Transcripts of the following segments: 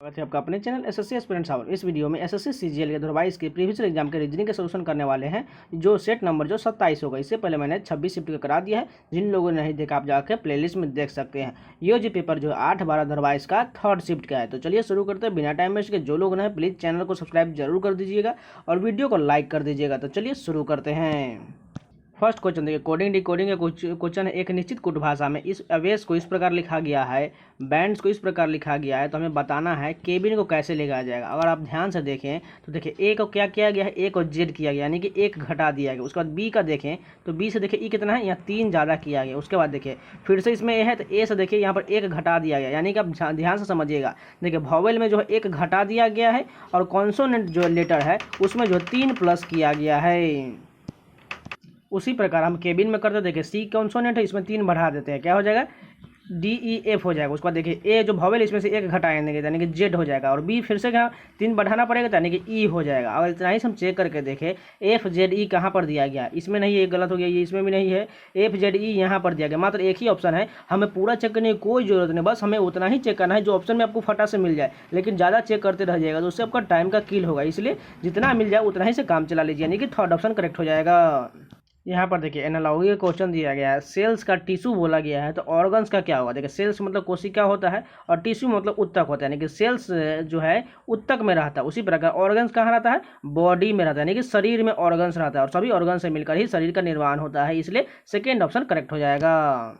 स्वागत है आपका अपने चैनल एसएससी एस्पिरेंट्स आवर। इस वीडियो में एसएससी सीजीएल के 2022 के प्रीवियस एग्जाम के रीजनिंग के सोल्यूशन करने वाले हैं। जो सेट नंबर जो 27 होगा, इससे पहले मैंने 26 शिफ्ट का करा दिया है। जिन लोगों ने नहीं देखा आप जाकर प्लेलिस्ट में देख सकते हैं। ये जो पेपर जो 8/12/2022 का 3rd शिफ्ट का है। तो चलिए शुरू करते हैं बिना टाइम वेस्ट के। जो लोग हैं प्लीज़ चैनल को सब्सक्राइब जरूर कर दीजिएगा और वीडियो को लाइक कर दीजिएगा। तो चलिए शुरू करते हैं। फर्स्ट क्वेश्चन देखिए, कोडिंग डिकोडिंग का क्वेश्चन है। एक निश्चित कुट भाषा में इस अवेश को इस प्रकार लिखा गया है, बैंड्स को इस प्रकार लिखा गया है। तो हमें बताना है केबिन को कैसे लिखा जाएगा। अगर आप ध्यान से देखें तो देखिए ए को क्या किया गया है, ए को जेड किया गया, यानी कि एक घटा दिया गया। उसके बाद बी का देखें तो बी से देखिए ई कितना है, यहाँ 3 ज़्यादा किया गया। उसके बाद देखिए फिर से इसमें ए है तो ए से देखिए यहाँ पर एक घटा दिया गया, यानी कि आप ध्यान से समझिएगा। देखिए वॉवेल में जो है एक घटा दिया गया है और कॉन्सोनेंट जो लेटर है उसमें जो 3 प्लस किया गया है। उसी प्रकार हम केबिन में करते देखिए सी कॉन्सोनेंट है, इसमें 3 बढ़ा देते हैं, क्या हो जाएगा डी ई एफ हो जाएगा। उसके बाद देखिए ए जो वॉवेल इसमें से एक घटाएंगे यानी कि जेड हो जाएगा, और बी फिर से क्या 3 बढ़ाना पड़ेगा यानी कि ई हो जाएगा। अगर इतना ही हम चेक करके देखें एफ जेड ई कहाँ पर दिया गया, इसमें नहीं है, गलत हो गया, ये इसमें भी नहीं है। एफ जेड ई यहाँ पर दिया गया, मात्र एक ही ऑप्शन है। हमें पूरा चेक करने की कोई जरूरत नहीं, बस हमें उतना ही चेक करना है जो ऑप्शन में आपको फटा से मिल जाए। लेकिन ज़्यादा चेक करते रह जाएगा तो उससे आपका टाइम का किल होगा, इसलिए जितना मिल जाए उतना ही से काम चला लीजिए, यानी कि 3rd ऑप्शन करेक्ट हो जाएगा। यहाँ पर देखिए एनालॉजी का क्वेश्चन दिया गया है। सेल्स का टिश्यू बोला गया है तो ऑर्गन्स का क्या होगा। देखिए सेल्स मतलब कोशिका होता है और टिश्यू मतलब उत्तक होता है, यानी कि सेल्स जो है उत्तक में रहता है। उसी प्रकार ऑर्गन्स कहाँ रहता है, बॉडी में रहता है, यानी कि शरीर में ऑर्गन्स रहता है और सभी ऑर्गन से मिलकर ही शरीर का निर्माण होता है, इसलिए सेकेंड ऑप्शन करेक्ट हो जाएगा।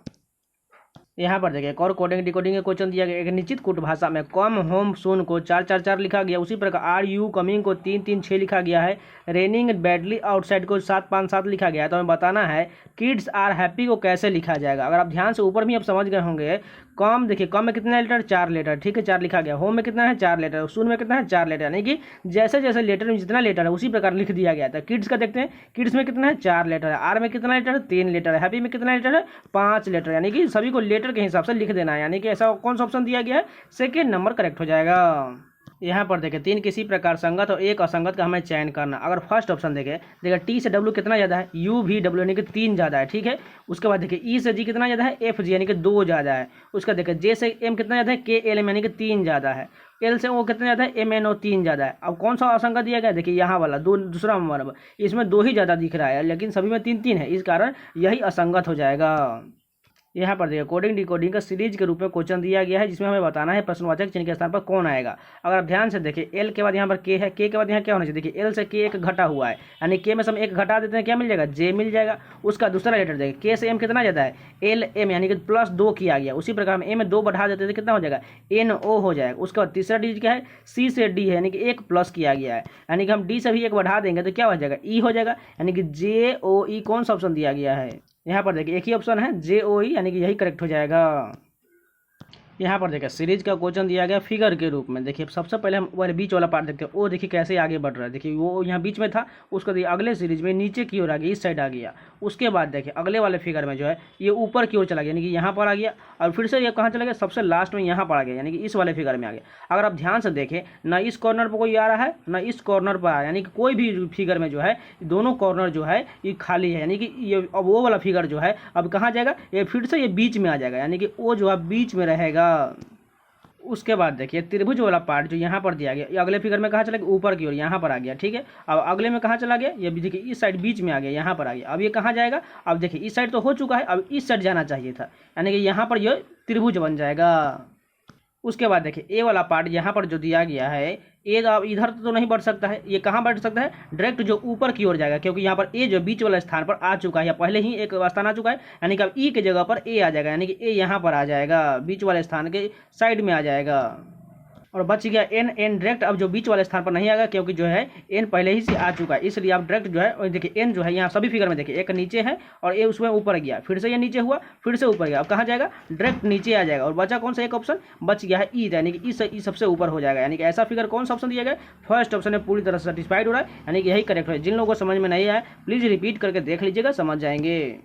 यहाँ पर देखिए एक और कोडिंग डिकोडिंग का क्वेश्चन दिया गया। एक निश्चित कुट भाषा में कम होम सून को 4-4-4 लिखा गया। उसी प्रकार आर यू कमिंग को 3-3-6 लिखा गया है। रेनिंग बैडली आउटसाइड को 7-5-7 लिखा गया है। तो हमें बताना है किड्स आर हैप्पी को कैसे लिखा जाएगा। अगर आप ध्यान से ऊपर भी आप समझ गए होंगे, कम देखिए कम में कितना लेटर 4 लेटर, ठीक है 4 लिखा गया। होम में कितना है 4 लेटर, सून में कितना है 4 लेटर, यानी कि जैसे जैसे लेटर में जितना लेटर है उसी प्रकार लिख दिया गया था। किड्स का देखते हैं, किड्स में कितना है 4 लेटर है। आर में कितना लेटर है 3 लेटर है। हैप्पी में कितना लेटर है 5 लेटर, यानी कि सभी को लेटर के हिसाब से लिख देना है, यानी कि ऐसा कौन सा ऑप्शन दिया गया है, सेकेंड नंबर करेक्ट हो जाएगा। यहाँ पर देखें 3 किसी प्रकार संगत और एक असंगत का हमें चयन करना। अगर फर्स्ट ऑप्शन देखिए टी से डब्ल्यू कितना ज़्यादा है, यू भी डब्ल्यू यानी कि 3 ज़्यादा है, ठीक है। उसके बाद देखिए ई से जी कितना ज़्यादा है, एफ जी यानी कि 2 ज़्यादा है। उसका देखिए जे से एम कितना ज़्यादा है, के एल एम यानी कि 3 ज़्यादा है। एल से ओ कितना ज़्यादा है, एम एन ओ 3 ज़्यादा है। अब कौन सा असंगत दिया गया, देखिए यहाँ वाला दूसरा नंबर, इसमें 2 ही ज़्यादा दिख रहा है लेकिन सभी में 3-3 है, इस कारण यही असंगत हो जाएगा। यहाँ पर देखिए कोडिंग डिकोडिंग का सीरीज के रूप में क्वेश्चन दिया गया है, जिसमें हमें बताना है प्रश्नवाचक चिन्ह के स्थान पर कौन आएगा। अगर आप ध्यान से देखिए एल के बाद यहाँ पर के है, के बाद यहाँ क्या होना चाहिए, देखिए एल से के एक घटा हुआ है, यानी के में से हम एक घटा देते हैं, क्या मिल जाएगा जे मिल जाएगा। उसका दूसरा लेटर देखिए के से एम कितना ज़्यादा है, एल एम यानी कि +2 किया गया। उसी प्रकार हम ए में 2 बढ़ा देते थे, कितना हो जाएगा एन ओ हो जाएगा। उसके बाद तीसरा डिजिट क्या है, सी से डी है, यानी कि 1 प्लस किया गया है, यानी कि हम डी से भी 1 बढ़ा देंगे तो क्या हो जाएगा ई हो जाएगा, यानी कि जे ओ ई कौन सा ऑप्शन दिया गया है। यहाँ पर देखिए एक ही ऑप्शन है जे ओ ई, यानी कि यही करेक्ट हो जाएगा। यहाँ पर देखिए सीरीज का क्वेश्चन दिया गया फिगर के रूप में। देखिए सबसे पहले हम वो बीच वाला पार्ट देखते हैं, वो देखिए कैसे आगे बढ़ रहा है। देखिए वो यहाँ बीच में था, उसको देखिए अगले सीरीज में नीचे की ओर आ गया, इस साइड आ गया। उसके बाद देखिए अगले वाले फिगर में जो है ये ऊपर की ओर चला गया, यानी कि यहाँ पर आ गया, और फिर से ये कहाँ चला गया, सबसे लास्ट में यहाँ पर आ गया, यानी कि इस वाले फिगर में आ गया। अगर आप ध्यान से देखें ना इस कॉर्नर पर कोई आ रहा है ना इस कॉर्नर पर आ, यानी कि कोई भी फिगर में जो है दोनों कॉर्नर जो है ये खाली है, यानी कि ये अब वो वाला फिगर जो है अब कहाँ जाएगा, ये फिर से ये बीच में आ जाएगा, यानी कि वो जो है बीच में रहेगा। उसके बाद देखिए त्रिभुज वाला पार्ट जो यहाँ पर दिया गया, ये अगले फिगर में कहाँ चला गया, ऊपर की ओर यहाँ पर आ गया, ठीक है। अब अगले में कहाँ चला गया, ये भी देखिए इस साइड बीच में आ गया, यहाँ पर आ गया। अब ये कहाँ जाएगा, अब देखिए इस साइड तो हो चुका है, अब इस साइड जाना चाहिए था, यानी कि यहाँ पर ये त्रिभुज बन जाएगा। उसके बाद देखिए ए वाला पार्ट यहाँ पर जो दिया गया है, ए अब इधर तो नहीं बढ़ सकता है, ये कहाँ बढ़ सकता है, डायरेक्ट जो ऊपर की ओर जाएगा, क्योंकि यहाँ पर ए जो बीच वाले स्थान पर आ चुका है या पहले ही एक स्थान आ चुका है, यानी कि अब ई के जगह पर ए आ जाएगा, यानी कि ए यहाँ पर आ जाएगा, बीच वाले स्थान के साइड में आ जाएगा। और बच गया एन, एन डायरेक्ट अब जो बीच वाले स्थान पर नहीं आएगा, क्योंकि जो है एन पहले ही से आ चुका है, इसलिए आप डायरेक्ट जो है, और देखिए एन जो है यहाँ सभी फिगर में देखिए एक नीचे है और ए उसमें ऊपर गया, फिर से ये नीचे हुआ, फिर से ऊपर गया, अब कहाँ जाएगा डायरेक्ट नीचे आ जाएगा। और बचा कौन सा एक ऑप्शन बच गया है ई, यानी कि ई सबसे ऊपर हो जाएगा, यानी कि ऐसा फिगर कौन सा ऑप्शन दिया गया, फर्स्ट ऑप्शन में पूरी तरह से सेटिस्फाइड हो रहा है, यानी कि यही करेक्ट है। जिन लोगों को समझ में नहीं आया प्लीज़ रिपीट करके देख लीजिएगा, समझ जाएंगे।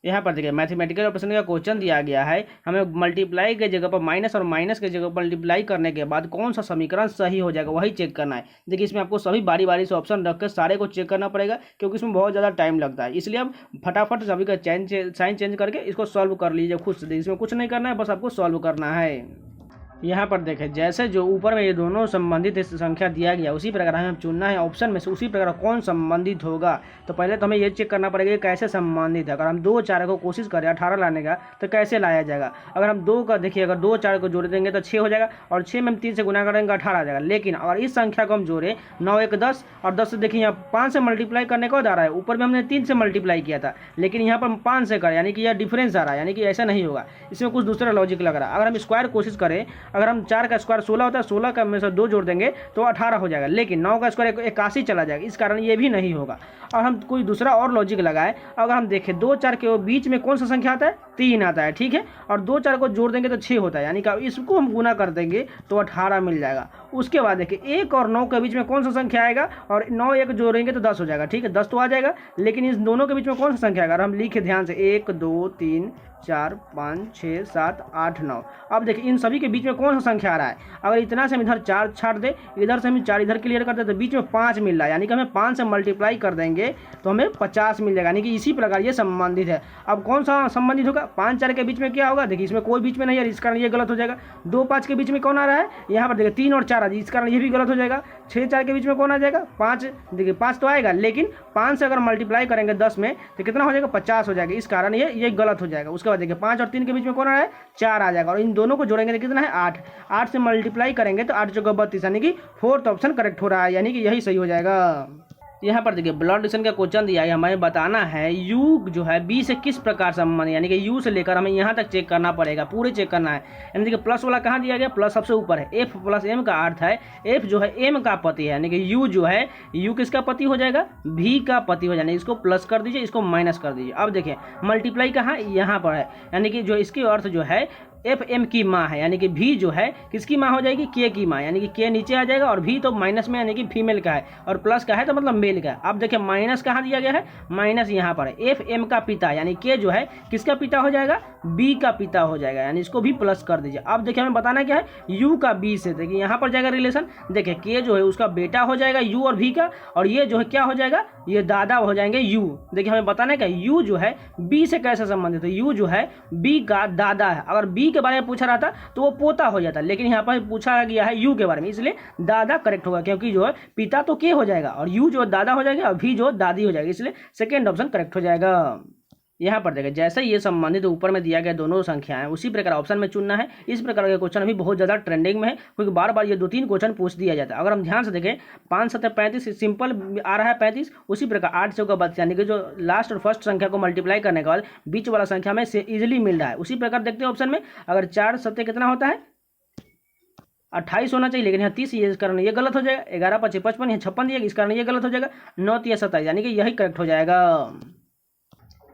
यहाँ पर देखिए मैथमेटिकल ऑपरेशन का क्वेश्चन दिया गया है, हमें मल्टीप्लाई के जगह पर माइनस और माइनस के जगह पर मल्टीप्लाई करने के बाद कौन सा समीकरण सही हो जाएगा वही चेक करना है। देखिए इसमें आपको सभी बारी बारी से ऑप्शन रखकर सारे को चेक करना पड़ेगा, क्योंकि इसमें बहुत ज़्यादा टाइम लगता है, इसलिए आप फटाफट सभी का साइन चेंज करके इसको सॉल्व कर लीजिए खुद से। इसमें कुछ नहीं करना है, बस आपको सॉल्व करना है। यहाँ पर देखें जैसे जो ऊपर में ये दोनों संबंधित संख्या दिया गया उसी प्रकार हमें चुनना है ऑप्शन में से उसी प्रकार कौन संबंधित होगा। तो पहले तो हमें ये चेक करना पड़ेगा कि कैसे संबंधित है। अगर हम 2 4 को कोशिश करें 18 लाने का तो कैसे लाया जाएगा। अगर हम 2 का देखिए अगर 2 4 को जोड़ देंगे तो 6 हो जाएगा और 6 में हम 3 से गुना करेंगे 18 आ जाएगा। लेकिन अगर इस संख्या को हम जोड़ें 9 1 10 और 10 से देखिए यहाँ 5 से मल्टीप्लाई करने को आ रहा है। ऊपर में हमने 3 से मल्टीप्लाई किया था लेकिन यहाँ पर हम 5 से करें यानी कि यह डिफरेंस आ रहा है, यानी कि ऐसा नहीं होगा। इसमें कुछ दूसरा लॉजिक लग रहा है। अगर हम स्क्वायर कोशिश करें, अगर हम 4 का स्क्वायर 16 होता है, 16 का में से 2 जोड़ देंगे तो 18 हो जाएगा। लेकिन 9 का स्क्वायर 81 चला जाएगा, इस कारण ये भी नहीं होगा। और हम कोई दूसरा और लॉजिक लगाए, अगर हम देखें 2 4 के बीच में कौन सा संख्या आता है 3 आता है, ठीक है। और 2 4 को जोड़ देंगे तो 6 होता है, यानी कि इसको हम गुना कर देंगे तो 18 मिल जाएगा। उसके बाद देखिए 1 और 9 के बीच में कौन सा संख्या आएगा और 9 1 जोड़ेंगे तो 10 हो जाएगा, ठीक है। 10 तो आ जाएगा, लेकिन इस दोनों के बीच में कौन सा संख्या आएगा। अगर हम लिखे ध्यान से 1 2 3 4 5 6 7 8 9, अब देखिए इन सभी के बीच में कौन सा संख्या आ रहा है। अगर इतना से हम इधर 4 छाट दे, इधर से हम 4 इधर क्लियर कर दे तो बीच में 5 मिल रहा है, यानी कि हमें 5 से मल्टीप्लाई कर देंगे तो हमें 50 मिल जाएगा। यानी कि इसी प्रकार ये संबंधित है। अब कौन सा संबंधित होगा, 5 4 के बीच में क्या होगा, देखिए इसमें कोई बीच में नहीं है, इस कारण ये गलत हो जाएगा। 2 5 के बीच में कौन आ रहा है, यहाँ पर देखिए 3 और 4 आ जाए, इस कारण ये भी गलत हो जाएगा। 6 4 के बीच में कौन आ जाएगा 5, देखिए 5 तो आएगा, लेकिन 5 से अगर मल्टीप्लाई करेंगे 10 में तो कितना हो जाएगा 50 हो जाएगा, इस कारण ये गलत हो जाएगा। उसके बाद देखिए 5 और 3 के बीच में कौन आ रहा है 4 आ जाएगा, और इन दोनों को जोड़ेंगे तो कितना है 8, 8 से मल्टीप्लाई करेंगे तो 8 चौका 32, यानी कि 4th ऑप्शन करेक्ट हो रहा है, यानी कि यही सही हो जाएगा। यहाँ पर देखिए ब्लड एडिशन का क्वेश्चन दिया है, हमें बताना है यू जो है बी से किस प्रकार संबंध, यानी कि यू से लेकर हमें यहाँ तक चेक करना पड़ेगा, पूरे चेक करना है। यानी देखिए प्लस वाला कहाँ दिया गया, प्लस सबसे ऊपर है। एफ प्लस एम का अर्थ है एफ जो है एम का पति है, यानी कि यू जो है यू किसका पति हो जाएगा, भी का पति हो जाएगा। इसको प्लस कर दीजिए, इसको माइनस कर दीजिए। अब देखिए मल्टीप्लाई कहाँ यहाँ पर है, यानी कि जो इसके अर्थ जो है एफ एम की माँ है, यानी कि भी जो है किसकी माँ हो जाएगी, के की माँ, यानी कि के नीचे आ जाएगा और भी तो माइनस में, यानी कि फीमेल का है, और प्लस का है तो मतलब मेल का है। अब देखिए माइनस कहाँ दिया गया है, माइनस यहाँ पर है। एफ एम का पिता यानी के जो है किसका पिता हो जाएगा, बी का पिता हो जाएगा, यानी इसको भी प्लस कर दीजिए। अब देखिए हमें बताना क्या है, यू का बी से, देखिए यहाँ पर जाएगा रिलेशन, देखिए के जो है उसका बेटा हो जाएगा यू और भी का, और ये जो है क्या हो जाएगा, ये दादा हो जाएंगे यू। देखिए हमें बताना है क्या, यू जो है बी से कैसे संबंधित है, यू जो है बी का दादा है। अगर बी के बारे में पूछा रहा था तो वो पोता हो जाता, लेकिन यहाँ पर पूछा गया है यू के बारे में, इसलिए दादा करेक्ट होगा, क्योंकि जो है पिता तो के हो जाएगा और यू जो दादा हो जाएगा और भी जो दादी हो जाएगी, इसलिए सेकेंड ऑप्शन करेक्ट हो जाएगा। यहाँ पर देखिए जैसे ये संबंधित ऊपर में दिया गया दोनों संख्याएं, उसी प्रकार ऑप्शन में चुनना है। इस प्रकार के क्वेश्चन अभी बहुत ज़्यादा ट्रेंडिंग में है, क्योंकि बार बार ये 2-3 क्वेश्चन पूछ दिया जाता है। अगर हम ध्यान से देखें 5 7 35 सिंपल आ रहा है 35, उसी प्रकार 8 चौका 32, यानी कि जो लास्ट और फर्स्ट संख्या को मल्टीप्लाई करने के बाद बीच वाला संख्या में से ईजिली मिल रहा है। उसी प्रकार देखते हैं ऑप्शन में, अगर 4 7 कितना होता है 28 होना चाहिए, लेकिन यहाँ 30, इस कारण ये गलत हो जाएगा। 11 5 55, यहाँ 56 दिया, इस कारण ये गलत हो जाएगा। 9 3 27, यानी कि यही करेक्ट हो जाएगा।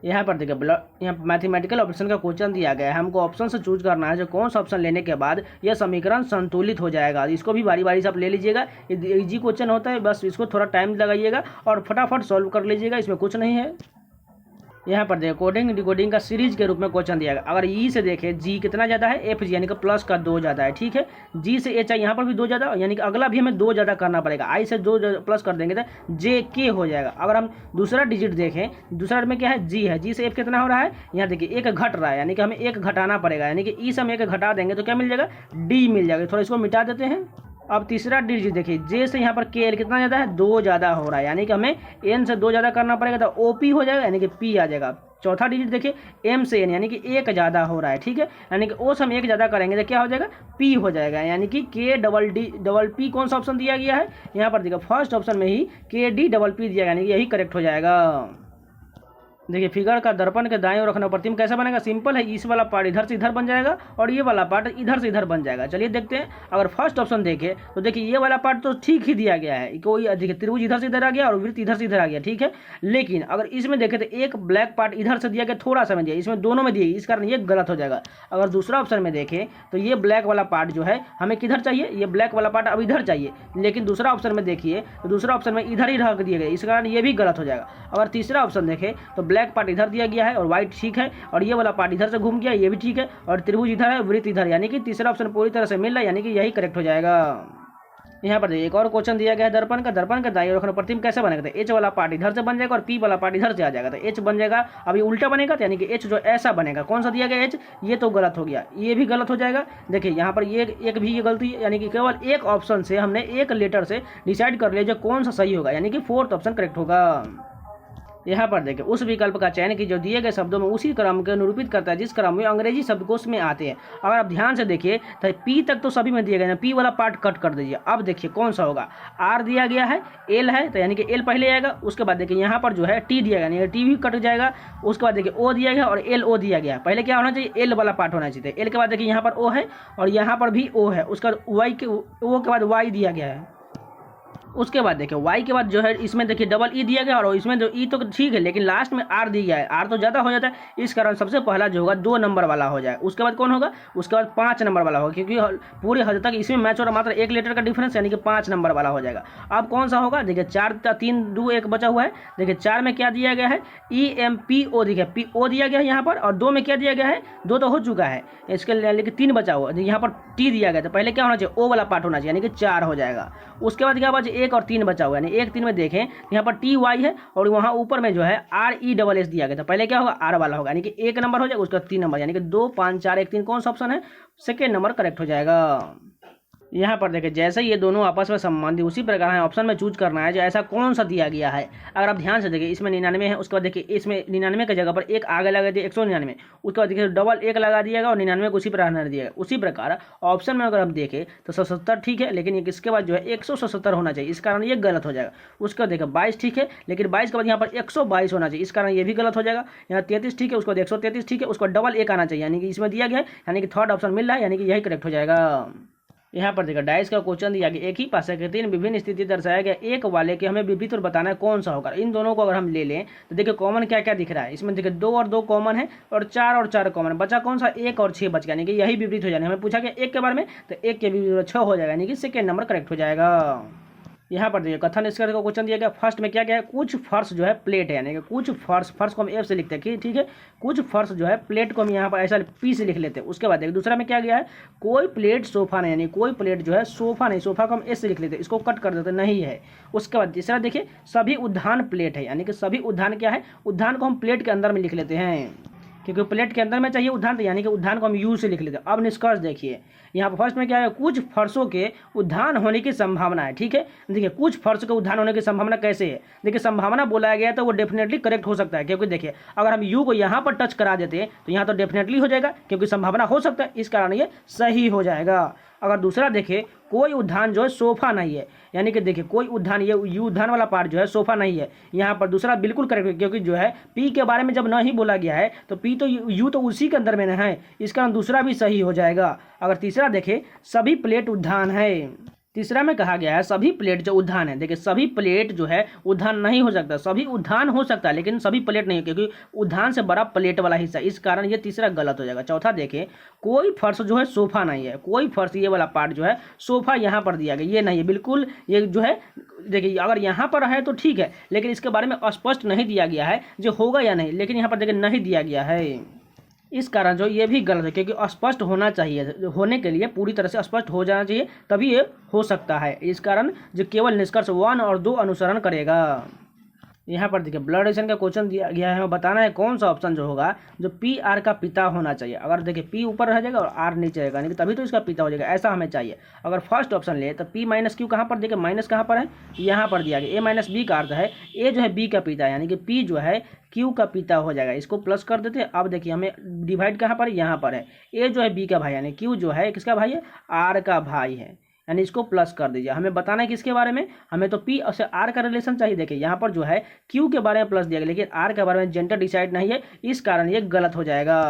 यहाँ पर देखिए यहाँ मैथमेटिकल ऑप्शन का क्वेश्चन दिया गया है, हमको ऑप्शन से चूज करना है जो कौन सा ऑप्शन लेने के बाद यह समीकरण संतुलित हो जाएगा। इसको भी बारी बारी से आप ले लीजिएगा, इजी क्वेश्चन होता है, बस इसको थोड़ा टाइम लगाइएगा और फटाफट सॉल्व कर लीजिएगा, इसमें कुछ नहीं है। यहाँ पर देखो कोडिंग डिकोडिंग का सीरीज के रूप में क्वेश्चन दिया गया। अगर ई से देखें जी कितना ज़्यादा है, एफ जी यानी कि प्लस का 2 ज़्यादा है, ठीक है। जी से एच आई यहाँ पर भी 2 ज़्यादा, यानी कि अगला भी हमें 2 ज़्यादा करना पड़ेगा। आई से 2 प्लस कर देंगे तो जे के हो जाएगा। अगर हम दूसरा डिजिट देखें, दूसरा में क्या है जी है, जी से एफ कितना हो रहा है, यहाँ देखिए 1 घट रहा है, यानी कि हमें 1 घटाना पड़ेगा, यानी कि ई से हम 1 घटा देंगे तो क्या मिल जाएगा, डी मिल जाएगा। थोड़ा इसको मिटा देते हैं। अब तीसरा डिजिट देखिए, जे से यहाँ पर के एल कितना ज़्यादा है, 2 ज़्यादा हो रहा है, यानी कि हमें एन से 2 ज़्यादा करना पड़ेगा तो ओ पी हो जाएगा, यानी कि पी आ जाएगा। चौथा डिजिट देखिए एम से एन, यानी कि 1 ज़्यादा हो रहा है, ठीक है, यानी कि ओ से हम 1 ज़्यादा करेंगे तो क्या हो जाएगा, पी हो जाएगा, यानी कि के डबल डी डबल पी कौन सा ऑप्शन दिया गया है, यहाँ पर देखिए फर्स्ट ऑप्शन में ही के डी डबल पी दिया गया, यानी कि यही करेक्ट हो जाएगा। देखिए फिगर का दर्पण के दाएं ओर रखना प्रतिबिंब कैसा बनेगा, सिंपल है, इस वाला पार्ट इधर से इधर बन जाएगा और ये वाला पार्ट इधर से इधर बन जाएगा। चलिए देखते हैं। अगर फर्स्ट ऑप्शन देखें तो देखिए ये वाला पार्ट तो ठीक ही दिया गया है, कोई देखिए त्रिभुज इधर से इधर आ गया और वृत्त इधर से इधर आ गया, ठीक है। लेकिन अगर इसमें देखें तो एक ब्लैक पार्ट इधर से दिया गया, थोड़ा सा में दिया, इसमें दोनों में दिए, इस कारण ये गलत हो जाएगा। अगर दूसरा ऑप्शन में देखें तो ये ब्लैक वाला पार्ट जो है हमें किधर चाहिए, ये ब्लैक वाला पार्ट अब इधर चाहिए, लेकिन दूसरा ऑप्शन में देखिए तो दूसरा ऑप्शन में इधर ही रख दिए गए, इस कारण ये भी गलत हो जाएगा। अगर तीसरा ऑप्शन देखें तो ब्लैक पार्ट इधर दिया गया है और व्हाइट ठीक है, और ये वाला पार्ट इधर से घूम गया, ये भी ठीक है, और त्रिभुज इधर है वृत्त इधर, यानी कि तीसरा ऑप्शन पूरी तरह से मिल रहा है, यानी कि यही करेक्ट हो जाएगा। यहाँ पर देखिए एक और क्वेश्चन दिया गया है दर्पण का दाईं ओर प्रतिबिंब कैसे बनेगा, तो एच वाला पार्ट इधर से बन जाएगा और पी वाला पार्ट इधर से आ जाएगा, तो एच बन जाएगा। अभी उल्टा बनेगा तो यानी कि एच जो ऐसा बनेगा, कौन सा दिया गया एच, ये तो गलत हो गया, ये भी गलत हो जाएगा। देखिए यहाँ पर ये एक भी ये गलती है, यानी कि केवल एक ऑप्शन से हमने एक लेटर से डिसाइड कर लिया जो कौन सा सही होगा, यानी कि फोर्थ ऑप्शन करेक्ट होगा। यहाँ पर देखिए उस विकल्प का चयन की जो दिए गए शब्दों में उसी क्रम को निरूपित करता है जिस क्रम में अंग्रेजी शब्दकोश में आते हैं। अगर आप ध्यान से देखिए तो पी तक तो सभी में दिए गए हैं, पी वाला पार्ट कट कर दीजिए। अब देखिए कौन सा होगा, आर दिया गया है, एल है, तो यानी कि एल पहले आएगा, उसके बाद देखिए यहाँ पर जो है टी दिया गया, यानी टी भी कट जाएगा। उसके बाद देखिए ओ दिया गया और एल ओ दिया गया, पहले क्या होना चाहिए, एल वाला पार्ट होना चाहिए। एल के बाद देखिए यहाँ पर ओ है और यहाँ पर भी ओ है, उसका वाई के ओ के बाद वाई दिया गया है। उसके बाद देखिए वाई के बाद जो है इसमें देखिए डबल ई दिया गया और इसमें जो ई तो ठीक है लेकिन लास्ट में आर दिया गया है, आर तो ज़्यादा हो जाता है, इस कारण सबसे पहला जो होगा 2 नंबर वाला हो जाएगा। उसके बाद कौन होगा, उसके बाद 5 नंबर वाला होगा, क्योंकि पूरे हद तक इसमें मैच हो रहा मात्र 1 लेटर का डिफरेंस, यानी कि 5 नंबर वाला हो जाएगा। अब कौन सा होगा, देखिए 4 3 2 1 बचा हुआ है। देखिए 4 में क्या दिया गया है, EMPO देखिए पी ओ दिया गया है यहाँ पर, और 2 में क्या दिया गया है, 2 तो हो चुका है, इसके लेकिन 3 बचा हुआ है। यहाँ पर टी दिया गया था, पहले क्या होना चाहिए, ओ वाला पार्ट होना चाहिए, यानी कि 4 हो जाएगा। उसके बाद क्या बचे 1 और 3 बचा हुआ है, 1 3 में देखें यहाँ पर टी वाई है और वहाँ ऊपर में जो है RESS दिया गया था, पहले क्या होगा, आर वाला होगा, यानी कि 1 नंबर हो जाएगा, उसका 3 नंबर, यानी कि 2 5 4 1 3 कौन सा ऑप्शन है, सेकेंड नंबर करेक्ट हो जाएगा। यहाँ पर देखिए जैसे ये दोनों आपस में संबंधित उसी प्रकार है, ऑप्शन में चूज करना है जो ऐसा कौन सा दिया गया है। अगर आप ध्यान से देखिए इसमें 99 है, उसके बाद देखिए इसमें 99 की जगह पर एक आगे लगा दिया 199, उसके बाद देखिए डबल 1 लगा दिएगा और 99 को उसी प्रकार दिएगा। उसी प्रकार ऑप्शन में अगर हम देखें तो 77 ठीक है, लेकिन इसके बाद जो है 177 होना चाहिए, इस कारण ये गलत हो जाएगा। उसके बाद देखिए 22 ठीक है, लेकिन 22 के बाद यहाँ पर 122 होना चाहिए, इस कारण ये भी गलत हो जाएगा। यहाँ 33 ठीक है, उसके बाद 133 ठीक है, उसको डबल 1 आना चाहिए, यानी कि इसमें दिया गया है, यानी कि थर्ड ऑप्शन मिल रहा है, यानी कि यही करेक्ट हो जाएगा। यहाँ पर देखिए डाइस का क्वेश्चन दिया गया, एक ही पासे के 3 विभिन्न स्थिति दर्शाया गया, एक वाले के हमें विपरीत और बताना है कौन सा होगा। इन दोनों को अगर हम ले लें तो देखिए कॉमन क्या क्या दिख रहा है, इसमें देखिए 2 और 2 कॉमन है और 4 और 4 कॉमन है, बचा कौन सा, 1 और 6 बच गया, यानी कि यही विपरीत हो जाने। हमें पूछा गया 1 के बारे में, तो 1 के विपरीत 6 हो जाएगा, यानी कि सेकेंड नंबर करेक्ट हो जाएगा। यहाँ पर देखिए कथन निष्कर्ष का क्वेश्चन दिया गया, फर्स्ट में क्या क्या है, कुछ फर्श जो है प्लेट है, यानी कि कुछ फर्श को हम एफ से लिखते हैं, ठीक है, कुछ फर्श जो है प्लेट को हम यहाँ पर ऐसा पी से लिख लेते हैं। उसके बाद देखिए दूसरा में क्या गया है, कोई प्लेट सोफा नहीं, यानी कोई प्लेट जो है सोफा नहीं, सोफा को हम एस से लिख लेते हैं, इसको कट कर देते नहीं है। उसके बाद तीसरा देखिए सभी उद्यान प्लेट है, यानी कि सभी उद्यान क्या है, उद्यान को हम प्लेट के अंदर में लिख लेते हैं, क्योंकि प्लेट के अंदर में चाहिए उद्यान, यानी कि उद्यान को हम यू से लिख लेते हैं। अब निष्कर्ष देखिए यहाँ पर फर्स्ट में क्या है, कुछ फर्शों के उद्यान होने की संभावना है, ठीक है। देखिए कुछ फर्श के उद्यान होने की संभावना कैसे है, देखिए संभावना बोला गया तो वो डेफिनेटली करेक्ट हो सकता है, क्योंकि देखिए अगर हम यू को यहाँ पर टच करा देते हैं तो यहाँ तो डेफिनेटली हो जाएगा, क्योंकि संभावना हो सकता है, इस कारण ये सही हो जाएगा। अगर दूसरा देखें कोई उद्यान जो है सोफा नहीं है, यानी कि देखिए कोई उद्यान, ये यू उद्यान वाला पार्ट जो है सोफा नहीं है, यहाँ पर दूसरा बिल्कुल करेक्ट है, क्योंकि जो है पी के बारे में जब नहीं बोला गया है तो पी तो यू तो उसी के अंदर में है, इस कारण दूसरा भी सही हो जाएगा। अगर तीसरा देखें सभी प्लेट उद्यान है, तीसरा में कहा गया है सभी प्लेट जो उद्यान है, देखिए सभी प्लेट जो है उद्यान नहीं हो सकता, सभी उद्यान हो सकता है लेकिन सभी प्लेट नहीं, क्योंकि उद्यान से बड़ा प्लेट वाला हिस्सा, इस कारण ये तीसरा गलत हो जाएगा। चौथा देखें कोई फर्श जो है सोफा नहीं है, कोई फर्श ये वाला पार्ट जो है सोफा यहाँ पर दिया गया, ये नहीं है बिल्कुल, ये जो है देखिए अगर यहाँ पर है तो ठीक है, लेकिन इसके बारे में स्पष्ट नहीं दिया गया है जो होगा या नहीं, लेकिन यहाँ पर देखिए नहीं दिया गया है, इस कारण जो ये भी गलत है, क्योंकि स्पष्ट होना चाहिए, होने के लिए पूरी तरह से स्पष्ट हो जाना चाहिए तभी ये हो सकता है, इस कारण जो केवल निष्कर्ष 1 और 2 अनुसरण करेगा। यहाँ पर देखिए ब्लड रिलेशन का क्वेश्चन दिया गया है, हमें बताना है कौन सा ऑप्शन जो होगा जो पी आर का पिता होना चाहिए। अगर देखिए पी ऊपर रह जाएगा और आर नीचे रहेगा, यानी कि तभी तो इसका पिता हो जाएगा, ऐसा हमें चाहिए। अगर फर्स्ट ऑप्शन ले तो पी माइनस क्यू कहाँ पर, देखिए माइनस कहाँ पर है, यहाँ पर दिया गया, ए माइनस बी का अर्थ है ए जो है बी का पिता है, यानी कि पी जो है क्यू का पिता हो जाएगा, इसको प्लस कर देते हैं। अब देखिए हमें डिवाइड कहाँ पर, यहाँ पर है, ए जो है बी का भाई, यानी क्यू जो है किसका भाई है, आर का भाई है, यानी इसको प्लस कर दीजिए। हमें बताना है किसके बारे में, हमें तो पी और आर का रिलेशन चाहिए। देखिए यहाँ पर जो है क्यू के बारे में प्लस दिया गया, लेकिन आर के बारे में जेंडर डिसाइड नहीं है, इस कारण ये गलत हो जाएगा।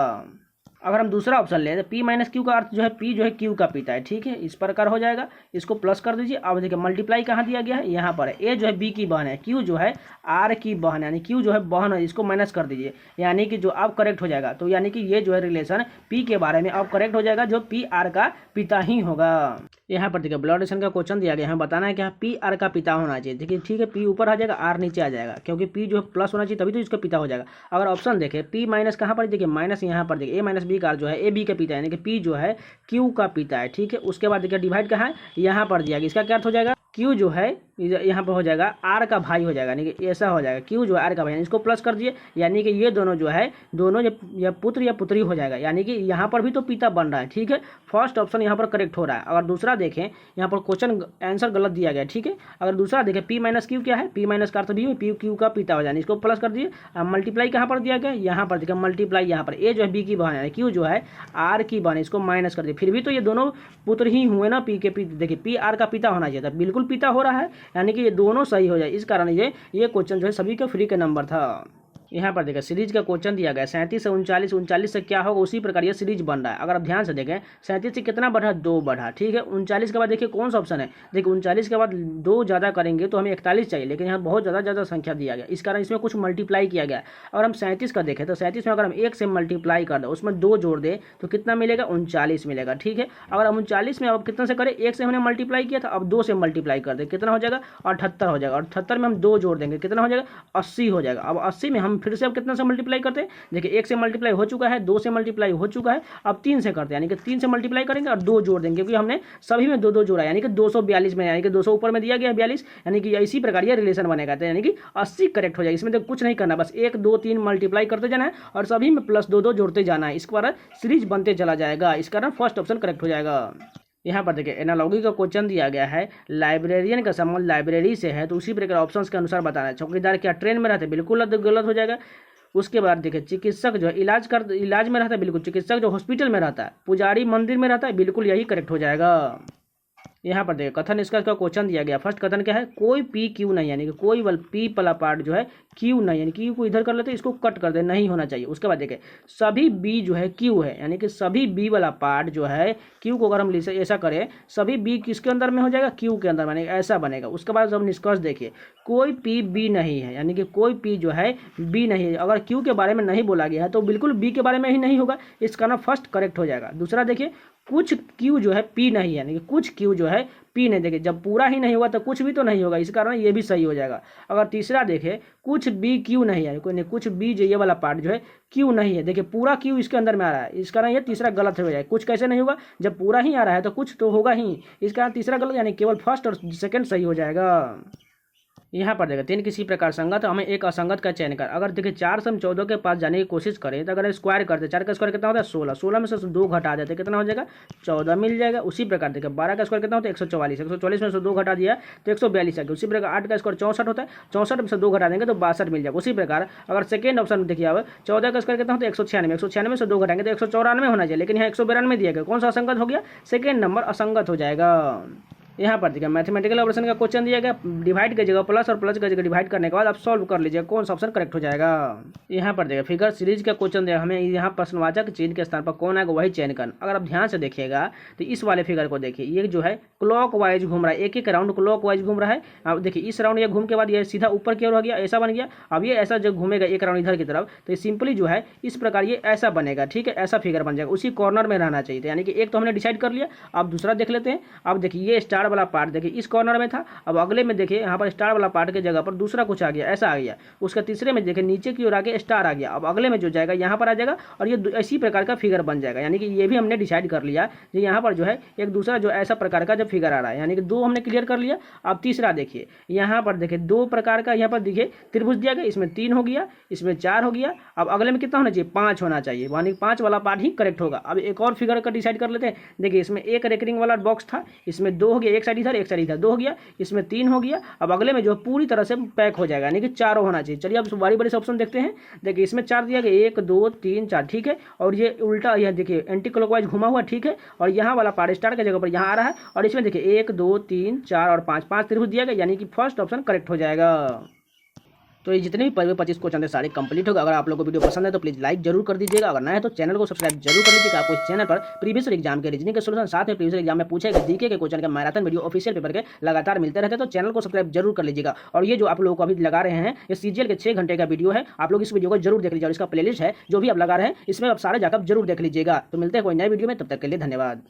अगर हम दूसरा ऑप्शन लें तो पी माइनस क्यू का अर्थ जो है पी जो है क्यू का पिता है, ठीक है, इस प्रकार हो जाएगा, इसको प्लस कर दीजिए। अब देखिए मल्टीप्लाई कहाँ दिया गया है, यहाँ पर है, ए जो है बी की बहन है, क्यू जो है आर की बहन है, यानी क्यू जो है बहन है, इसको माइनस कर दीजिए, यानी कि जो अब करेक्ट हो जाएगा, तो यानी कि ये जो है रिलेशन पी के बारे में अब करेक्ट हो जाएगा, जो पी आर का पिता ही होगा। यहाँ पर देखिए ब्लड रिलेशन का क्वेश्चन दिया गया है, हमें बताना है क्या पी आर का पिता होना चाहिए। देखिए ठीक है, पी ऊपर आ जाएगा, आर नीचे आ जाएगा, क्योंकि पी जो है प्लस होना चाहिए तभी तो इसका पिता हो जाएगा। अगर ऑप्शन देखें पी माइनस कहाँ पर, देखिए माइनस यहाँ पर, देखिए ए माइनस बी निर्विकार जो है ए बी का पिता है, यानी कि पी जो है क्यू का पिता है, ठीक है। उसके बाद देखिए डिवाइड कहाँ है, यहाँ पर दिया गया। इसका क्या अर्थ हो जाएगा, क्यू जो है यहाँ पर हो जाएगा आर का भाई हो जाएगा, यानी कि ऐसा हो जाएगा, क्यू जो है आर का भाई, इसको प्लस कर दिए, यानी कि ये दोनों जो है दोनों या पुत्र या पुत्री हो जाएगा, यानी कि यहाँ पर भी तो पिता बन रहा है, ठीक है। फर्स्ट ऑप्शन यहाँ पर करेक्ट हो रहा है। अगर दूसरा देखें, यहाँ पर क्वेश्चन आंसर गलत दिया गया, ठीक है। अगर दूसरा देखें पी माइनस क्यू क्या है, पी माइनस का अर्थ भी है पी क्यू का पिता हो जाए, इसको प्लस कर दिए। अब मल्टीप्लाई कहाँ पर दिया गया, यहाँ पर देखिए मल्टीप्लाई, यहाँ पर ए जो है बी की बहन है, क्यू जो है आर की बहन है, इसको माइनस कर दिए। फिर भी तो ये दोनों पुत्र ही हुए ना, पी के पिता, देखिए पी आर का पिता होना चाहिए था, बिल्कुल पिता हो रहा है, यानी कि ये दोनों सही हो जाए। इस कारण ये क्वेश्चन जो है सभी का फ्री का नंबर था। यहाँ पर देखिए सीरीज का क्वेश्चन दिया गया 37 से 39, 39 से क्या होगा, उसी प्रकार ये सीरीज बन रहा है। अगर आप ध्यान से देखें 37 से कितना बढ़ा, 2 बढ़ा, ठीक है। 39 के बाद देखिए कौन सा ऑप्शन है, देखिए 39 के बाद 2 ज़्यादा करेंगे तो हमें 41 चाहिए, लेकिन यहाँ बहुत ज़्यादा संख्या दिया गया, इस कारण इसमें कुछ मल्टीप्लाई किया गया। अगर हम 37 का देखें तो 37 में अगर हम 1 से मल्टीप्लाई कर दें, उसमें 2 जोड़ दें तो कितना मिलेगा, 39 मिलेगा, ठीक है। अगर हम 39 में अब कितना से करें, 1 से हमने मल्टीप्लाई किया था, अब 2 से मल्टीप्लाई कर दें, कितना हो जाएगा, 78 हो जाएगा। और 78 में हम 2 जोड़ देंगे, कितना हो जाएगा, 80 हो जाएगा। अब 80 में हम फिर से अब कितना से मल्टीप्लाई करते हैं, देखिए 1 से मल्टीप्लाई हो चुका है, 2 से मल्टीप्लाई हो चुका है, अब 3 से करते हैं, यानी कि 3 से मल्टीप्लाई करेंगे और 2 जोड़ देंगे, क्योंकि हमने सभी में 2 जोड़ा, यानी कि 242 में, यानी कि 200 ऊपर में दिया गया है 42, यानी कि इसी प्रकार ये रिलेशन बनेगा, यानी कि 80 करेक्ट हो जाएगा। इसमें तो कुछ नहीं करना, बस 1 2 3 मल्टीप्लाई करते जाना है और सभी में प्लस 2 जोड़ते जाना है, इस कारण सीरीज बनते चला जाएगा, इस कारण फर्स्ट ऑप्शन करेक्ट हो जाएगा। यहाँ पर देखिए एनालॉजी का क्वेश्चन दिया गया है, लाइब्रेरियन का संबंध लाइब्रेरी से है, तो उसी प्रकार ऑप्शंस के अनुसार बताना है। चौकीदार क्या ट्रेन में रहते, बिल्कुल गलत हो जाएगा। उसके बाद देखिए चिकित्सक जो है इलाज में रहता है, बिल्कुल। चिकित्सक जो हॉस्पिटल में रहता है, पुजारी मंदिर में रहता है, बिल्कुल यही करेक्ट हो जाएगा। यहाँ पर देखिए कथन इसका क्वेश्चन दिया गया। फर्स्ट कथन क्या है, कोई पी क्यू नहीं, यानी कि कोई बल पी वाला पार्ट जो है क्यू नहीं, यानी क्यू को इधर कर लेते हैं, इसको कट कर दे, नहीं होना चाहिए। उसके बाद देखिए सभी बी जो है क्यू है, यानी कि सभी बी वाला पार्ट जो है क्यू को अगर हम ऐसा करें, सभी बी किसके अंदर में हो जाएगा, क्यू के अंदर, यानी ऐसा बनेगा। उसके बाद जब निष्कर्ष देखिए, कोई पी बी नहीं है, यानी कि कोई पी जो है बी नहीं है। अगर क्यू के बारे में नहीं बोला गया है तो बिल्कुल बी के बारे में ही नहीं होगा, इस कारण फर्स्ट करेक्ट हो जाएगा। दूसरा देखिए कुछ क्यू जो है पी नहीं है, यानी कि कुछ क्यू जो है पी नहीं, देखिए जब पूरा ही नहीं हुआ तो कुछ भी तो नहीं होगा, इस कारण ये भी सही हो जाएगा। अगर तीसरा देखें कुछ बी क्यू नहीं है, कोई नहीं, कुछ बी जो ये वाला पार्ट जो है क्यू नहीं है, देखिए पूरा क्यू इसके अंदर में आ रहा है, इस कारण ये तीसरा गलत हो जाएगा। कुछ कैसे नहीं होगा, जब पूरा ही आ रहा है तो कुछ तो होगा ही, इस कारण तीसरा गलत, यानी केवल फर्स्ट और सेकंड सही हो जाएगा। यहाँ पर देखिए 3 किसी प्रकार संगत, हमें एक असंगत का चयन कर। अगर देखिए 4 से हम 14 के पास जाने की कोशिश करें तो अगर स्क्वायर करते, 4 का स्क्वायर कितना होता है 16, 16 में से 2 घटा देते कितना हो जाएगा 14 मिल जाएगा। उसी प्रकार देखिए 12 का स्क्वायर कितना होता है 144, 144 में से 2 घटा दिया तो 142 आ गया। उसी प्रकार 8 का स्क्वायर 64 होता है, 64 में से 2 घटा देंगे तो 62 मिल जाएगा। उसी प्रकार अगर सेकेंड ऑप्शन देखिए अब 14 का स्क्वायर कितना होता है 196, 196 में से 2 घटाएंगे तो 194 होना चाहिए, लेकिन यहाँ 192 दिया गया। कौन सा असंगत हो गया, सेकेंड नंबर असंगत हो जाएगा। यहाँ पर देखिए मैथमेटिकल ऑपरेशन का क्वेश्चन दिया गया, डिवाइड की जगह प्लस और प्लस की जगह डिवाइड करने के बाद आप सॉल्व कर लीजिए कौन सा ऑप्शन करेक्ट हो जाएगा। यहाँ पर देखिए फिगर सीरीज का क्वेश्चन दिया, हमें यहाँ प्रश्नवाचक चिन्ह के स्थान पर कौन आएगा वही चयन करना। अगर आप ध्यान से देखिएगा तो इस वाले फिगर को देखिए, ये जो है क्लॉक वाइज घूम रहा है, एक राउंड क्लॉक वाइज घूम रहा है। अब देखिए इस राउंड ये घूम के बाद ये सीधा ऊपर की ओर हो गया, ऐसा बन गया। अब ये ऐसा जब घूमेगा एक राउंड इधर की तरफ तो ये सिंपली जो है इस प्रकार ये ऐसा बनेगा, ठीक है, ऐसा फिगर बन जाएगा, उसी कॉर्नर में रहना चाहिए। यानी कि एक तो हमने डिसाइड कर लिया, अब दूसरा देख लेते हैं। अब देखिए ये स्टार वाला पार्ट देखिए इस कॉर्नर में था, अब अगले में देखिए यहाँ पर स्टार वाला पार्ट के जगह पर दूसरा कुछ आ गया, ऐसा आ गया। उसका तीसरे में देखिए नीचे की ओर आगे स्टार आ गया, अब अगले में जो जाएगा यहाँ पर आ जाएगा और ये इसी प्रकार का फिगर बन जाएगा। यानी कि ये भी हमने डिसाइड कर लिया कि यहाँ पर जो है एक दूसरा जो ऐसा प्रकार का जब फिगर आ रहा है, यानी कि 2 हमने क्लियर कर लिया। अब तीसरा देखिए यहाँ पर देखिए 2 प्रकार का यहाँ पर देखिए त्रिभुज दिया गया, इसमें 3 हो गया, इसमें 4 हो गया। अब अगले में कितना होना चाहिए 5 होना चाहिए, यानी 5 वाला पार्ट ही करेक्ट होगा। अब एक और फिगर का डिसाइड कर लेते हैं। देखिए इसमें एक रेकरिंग वाला बॉक्स था, इसमें 2 हो गया, एक साइड इधर एक साइड इधर, 2 हो गया, इसमें 3 हो गया। अब अगले में जो पूरी तरह से पैक हो जाएगा, यानी कि 4 होना चाहिए। चलिए अब बारी बारी से ऑप्शन देखते हैं। देखिए इसमें 4 दिया गया, 1 2 3 4, ठीक है। और ये उल्टा यह देखिए एंटी क्लॉकवाइज घुमा हुआ, ठीक है। और यहाँ वाला पार्ट स्टार की जगह पर यहाँ आ रहा है, और इसमें देखिए 1 2 3 4 और 5, 5 त्रिभुज दिया गया, यानी कि फर्स्ट ऑप्शन करेक्ट हो जाएगा। तो ये जितने भी 25 क्वेश्चन थे सारे कंप्लीट होगा। अगर आप लोगों को वीडियो पसंद है तो प्लीज़ लाइक जरूर कर दीजिएगा, अगर नया है तो चैनल को सब्सक्राइब जरूर कर लीजिएगा। आपको इस चैनल पर प्रीवियस एग्जाम के रीजनिंग के सोल्यूशन, साथ में प्रीवियस एग्जाम में पूछे गए जीके के क्वेश्चन के मैराथन वीडियो ऑफिशियल पेपर के लगातार मिलते रहते हैं, तो चैनल को सब्सक्राइब जरूर कर लीजिएगा। और ये जो आप लोगों को अभी लगा रहे हैं ये सीजीएल के 6 घंटे का वीडियो है, आप लोग इस वीडियो को जरूर देख लीजिए। और इसका प्लेलिस्ट है जो भी आप लगा रहे हैं इसमें आप सारे जाकर जरूर देख लीजिएगा। तो मिलते हैं कोई नए वीडियो में, तब तक के लिए धन्यवाद।